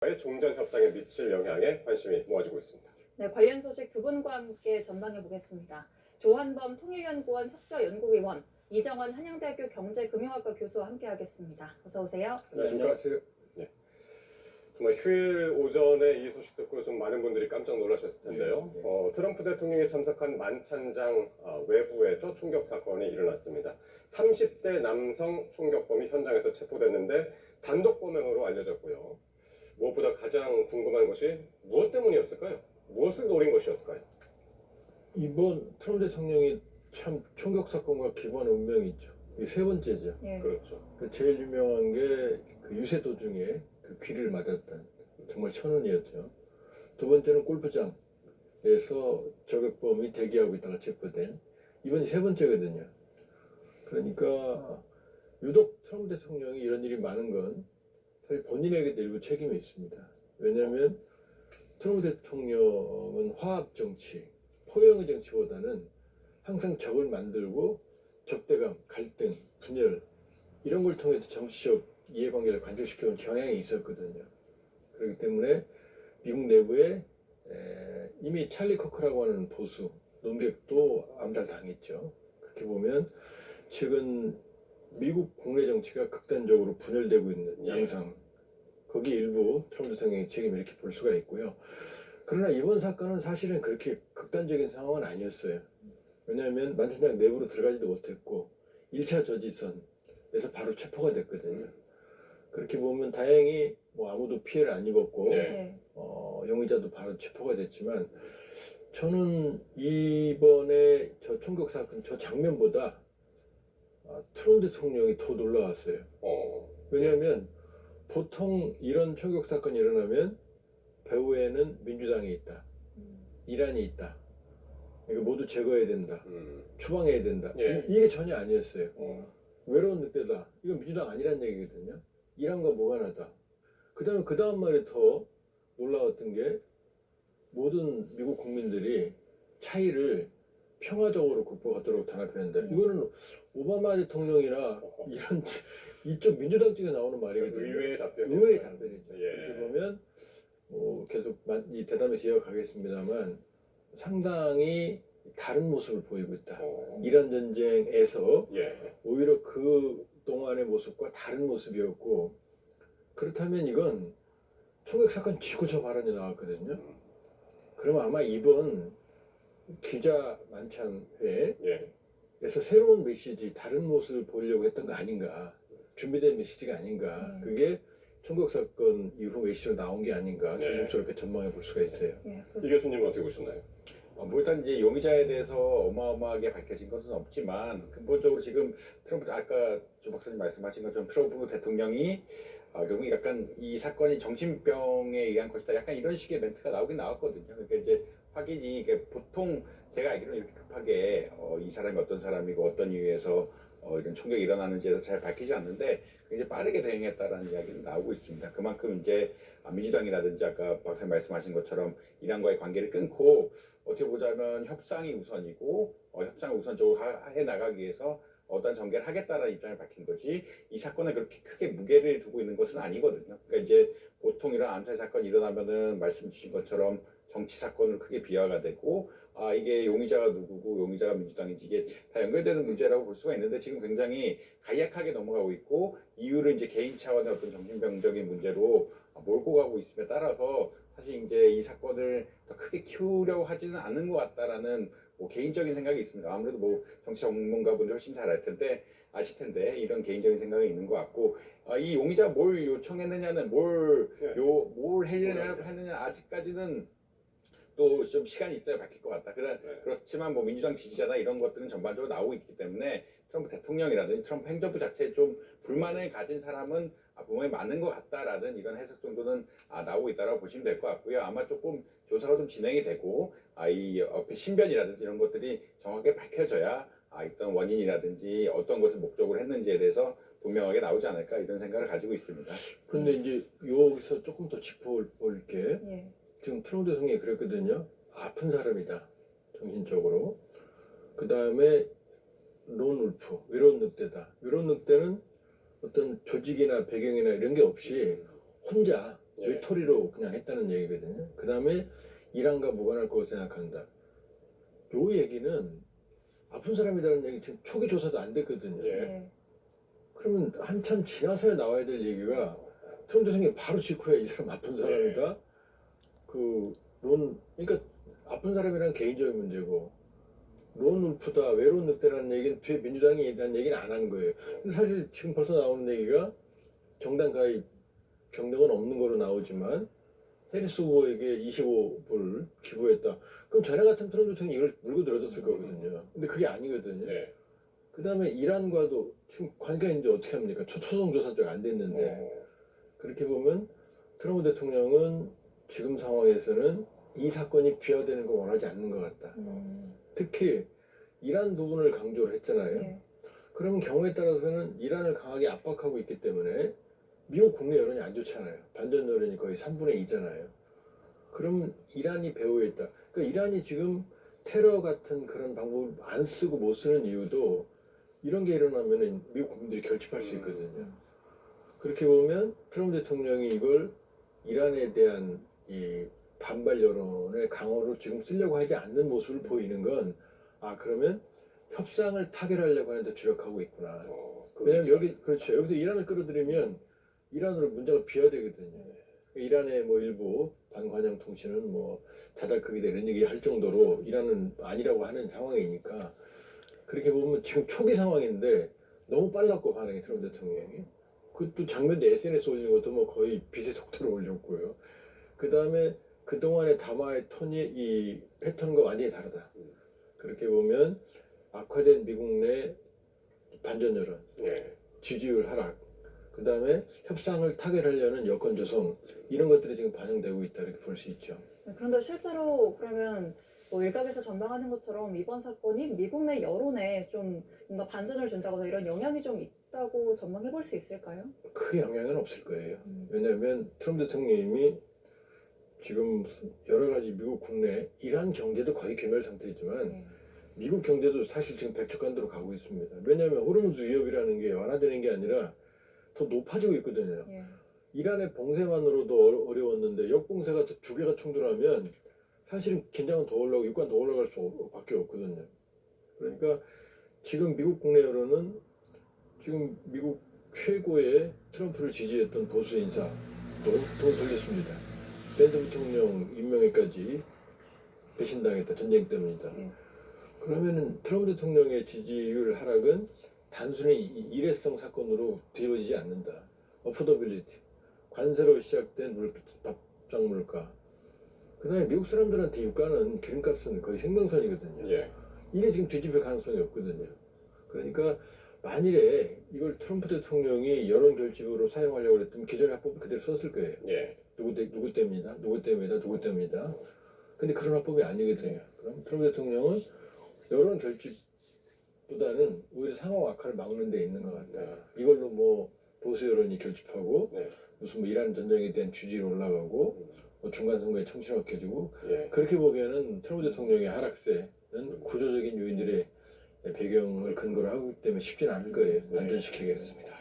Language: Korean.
종전 협상에 미칠 영향에 관심이 모아지고 있습니다. 네, 관련 소식 두 분과 함께 전망해 보겠습니다. 조한범 통일연구원 석좌연구위원, 이정원 한양대학교 경제금융학과 교수와 함께하겠습니다. 어서 오세요. 네, 안녕하세요. 네. 정말 휴일 오전에 이 소식 듣고 좀 많은 분들이 깜짝 놀라셨을 텐데요. 트럼프 대통령이 참석한 만찬장 외부에서 총격 사건이 일어났습니다. 30대 남성 총격범이 현장에서 체포됐는데 단독 범행으로 알려졌고요. 무엇보다 가장 궁금한 것이 무엇 때문이었을까요? 무엇을 노린 것이었을까요? 이번 트럼프 대통령이 참 총격 사건과 기관 운명이 있죠. 이게 세 번째죠. 예. 그렇죠. 제일 유명한 게 그 유세 도중에 그 귀를 맞았던 정말 천운이었죠. 두 번째는 골프장에서 저격범이 대기하고 있다가 체포된, 이번이 세 번째거든요. 그러니까 유독 트럼프 대통령이 이런 일이 많은 건 사실 본인에게도 일부 책임이 있습니다. 왜냐하면 트럼프 대통령은 화합 정치, 포용의 정치보다는 항상 적을 만들고 적대감, 갈등, 분열 이런 걸 통해서 정치적 이해관계를 관철시켜온 경향이 있었거든요. 그렇기 때문에 미국 내부에 이미 찰리 커크라고 하는 보수 논객도 암살당했죠. 그렇게 보면 최근 미국 국내 정치가 극단적으로 분열되고 있는 양상, 거기 일부 트럼프 대통령의 책임 이렇게 볼 수가 있고요. 그러나 이번 사건은 사실은 그렇게 극단적인 상황은 아니었어요. 왜냐하면 만찬장 내부로 들어가지도 못했고 1차 저지선에서 바로 체포가 됐거든요. 그렇게 보면 다행히 뭐 아무도 피해를 안 입었고 네. 용의자도 바로 체포가 됐지만, 저는 이번에 저 총격 사건 저 장면보다 트럼프 대통령이 더 놀라웠어요. 왜냐하면 보통 이런 총격 사건이 일어나면 배후에는 민주당이 있다, 이란이 있다, 이거 모두 제거해야 된다, 추방해야 된다. 예. 이게 전혀 아니었어요. 외로운 늑대다, 이건 민주당 아니란 얘기거든요. 이란과 무관하다. 그 다음 말이 더 놀라웠던 게 모든 미국 국민들이 차이를 평화적으로 극복하도록 단합해야 한다. 이거는 오바마 대통령이나 이런 이쪽 민주당 쪽에 나오는 말이거든요. 의외의 답변. 의외의 답변이죠. 예. 이렇게 보면 계속 이 대담에서 이어가겠습니다만 상당히 다른 모습을 보이고 있다. 이란 전쟁에서 오히려 그 동안의 모습과 다른 모습이었고, 그렇다면 이건 총격 사건 지고 저 발언이 나왔거든요. 그러면 아마 이번 기자 만찬회에서 새로운 메시지, 다른 모습을 보이려고 했던 거 아닌가, 준비된 메시지가 아닌가, 그게 총격 사건 이후 메시지로 나온 게 아닌가, 조심스럽게 전망해 볼 수가 있어요. 이 교수님은 어떻게 보셨나요? 뭐 일단 이제 용의자에 대해서 어마어마하게 밝혀진 것은 없지만, 근본적으로 지금 트럼프, 아까 조 박사님 말씀하신 것처럼 트럼프 대통령이 결국 약간 이 사건이 정신병에 의한 것이다, 약간 이런 식의 멘트가 나오긴 나왔거든요. 그러니까 이제 확인이, 보통 제가 알기로는 이렇게 급하게 이 사람이 어떤 사람이고 어떤 이유에서 이런 총격이 일어나는지에 대해서 잘 밝히지 않는데 굉장히 빠르게 대응했다라는 이야기는 나오고 있습니다. 그만큼 이제 민주당이라든지 아까 박사님 말씀하신 것처럼 이란과의 관계를 끊고 어떻게 보자면 협상이 우선이고 협상을 우선적으로 해 나가기 위해서 어떤 전개를 하겠다라는 입장을 밝힌 거지, 이 사건에 그렇게 크게 무게를 두고 있는 것은 아니거든요. 그러니까 이제 보통 이런 암살 사건이 일어나면은 말씀 주신 것처럼 정치 사건으로 크게 비화가 되고, 이게 용의자가 누구고 용의자가 민주당인지 이게 다 연결되는 문제라고 볼 수가 있는데, 지금 굉장히 간략하게 넘어가고 있고 이유를 이제 개인 차원의 어떤 정신병적인 문제로 몰고 가고 있음에 따라서 사실 이제 이 사건을 더 크게 키우려고 하지는 않는 것 같다라는 개인적인 생각이 있습니다. 아무래도 정치 전문가분들 훨씬 잘 아실 텐데 이런 개인적인 생각이 있는 것 같고, 이 용의자 뭘 요청했느냐는 뭘 하려고 했느냐 아직까지는 또 좀 시간이 있어야 밝힐 것 같다. 그렇지만 민주당 지지자나 이런 것들은 전반적으로 나오고 있기 때문에 트럼프 대통령이라든지 트럼프 행정부 자체에 좀 불만을 가진 사람은 분명히 많은 것 같다라는 이런 해석 정도는 나오고 있다고 보시면 될 것 같고요. 아마 조금 조사가 좀 진행이 되고 이 신변이라든지 이런 것들이 정확하게 밝혀져야 어떤 원인이라든지 어떤 것을 목적으로 했는지에 대해서 분명하게 나오지 않을까, 이런 생각을 가지고 있습니다. 그런데 이제 여기서 조금 더 짚어볼 게, 지금 트럼프 대통령이 그랬거든요. 아픈 사람이다, 정신적으로. 그 다음에 론 울프, 외로운 늑대다. 외로운 늑대는 어떤 조직이나 배경이나 이런 게 없이 혼자 예. 외톨이로 그냥 했다는 얘기거든요. 그 다음에 이란과 무관할 거라고 생각한다. 요 얘기는 아픈 사람이라는 얘기 지금 초기 조사도 안 됐거든요. 예. 네. 그러면 한참 지나서야 나와야 될 얘기가 트럼프 대통령이 바로 직후에 이 사람 아픈 사람이다. 그러니까 아픈 사람이란 개인적인 문제고 론 울프다, 외로운 늑대라는 얘기는 뒤에 민주당이라는 얘기는 안 한 거예요. 근데 사실 지금 벌써 나오는 얘기가 정당 가입 경력은 없는 거로 나오지만 해리스 후보에게 25불 기부했다. 그럼 전에 같은 트럼프 대통령이 이걸 물고 들어줬을 거거든요. 근데 그게 아니거든요. 네. 그 다음에 이란과도 지금 관계가 이제 어떻게 합니까? 초성 조사가 안 됐는데 어, 그렇게 보면 트럼프 대통령은 지금 상황에서는 이 사건이 비화되는 걸 원하지 않는 것 같다. 특히 이란 부분을 강조를 했잖아요. 네. 그러면 경우에 따라서는 이란을 강하게 압박하고 있기 때문에 미국 국내 여론이 안 좋잖아요. 반전 여론이 거의 3분의 2잖아요. 그럼 이란이 배후에 있다. 그러니까 이란이 지금 테러 같은 그런 방법을 안 쓰고 못 쓰는 이유도 이런 게 일어나면 미국 국민들이 결집할 수 있거든요. 그렇게 보면 트럼프 대통령이 이걸 이란에 대한 이 반발 여론의 강화로 지금 쓰려고 하지 않는 모습을 보이는 건 그러면 협상을 타결하려고 하는데 주력하고 있구나. 왜냐면 그렇죠. 여기서 이란을 끌어들이면 이란으로 문제가 비화되거든요. 이란의 뭐 일부 반관영 통신은 뭐 자달크기다 이런 얘기 할 정도로 이란은 아니라고 하는 상황이니까 그렇게 보면 지금 초기 상황인데 너무 빨랐고 반응이 트럼프 대통령이 그것도 장면도 SNS 올리는 것도 뭐 거의 빛의 속도로 올렸고요. 그 다음에 그동안의 담화의 톤이 이 패턴과 완전히 다르다. 그렇게 보면 악화된 미국 내 반전 여론, 네. 지지율 하락, 그 다음에 협상을 타결하려는 여건 조성 이런 것들이 지금 반영되고 있다 이렇게 볼 수 있죠. 그런데 실제로 그러면 뭐 일각에서 전망하는 것처럼 이번 사건이 미국 내 여론에 좀 뭔가 반전을 준다거나 이런 영향이 좀 있다고 전망해 볼 수 있을까요? 크게 영향은 없을 거예요. 왜냐하면 트럼프 대통령이 지금 여러 가지 미국 국내 이란 경제도 거의 괴멸 상태이지만 네. 미국 경제도 사실 지금 백척간도로 가고 있습니다. 왜냐하면 호르무즈 위협이라는 게 완화되는 게 아니라 더 높아지고 있거든요. 예. 이란의 봉쇄만으로도 어려웠는데 역봉쇄가 두 개가 충돌하면 사실은 긴장은 더 올라가고 유가는 더 올라갈 수밖에 없거든요. 그러니까 지금 미국 국내 여론은 지금 미국 최고의 트럼프를 지지했던 보수 인사도 더 돌렸습니다. 벤스 부통령 임명에까지 배신당했다. 전쟁 때문이다. 예. 그러면은 트럼프 대통령의 지지율 하락은 단순히 일회성 사건으로 뒤집어지지 않는다. 어포더빌리티, 관세로 시작된 밥상 물가. 그다음에 미국 사람들한테 유가는 기름값은 거의 생명선이거든요. 예. 이게 지금 뒤집힐 가능성이 없거든요. 그러니까 만일에 이걸 트럼프 대통령이 여론 결집으로 사용하려고 했으면 기존의 합법 그대로 썼을 거예요. 예. 누구 때입니다. 누구 때입니다. 근데 그런 합법이 아니거든요. 그럼 트럼프 대통령은 여론 결집보다는 오히려 상황 악화를 막는 데 있는 것 같다. 이걸로 뭐 보수 여론이 결집하고 네. 무슨 뭐 이란 전쟁에 대한 지지율이 올라가고 뭐 중간 선거에 청실확해지고 예. 그렇게 보기에는 트럼프 대통령의 하락세는 구조적인 요인들의 배경을 근거로 하기 때문에 쉽지는 않을 거예요. 반전시키겠습니다.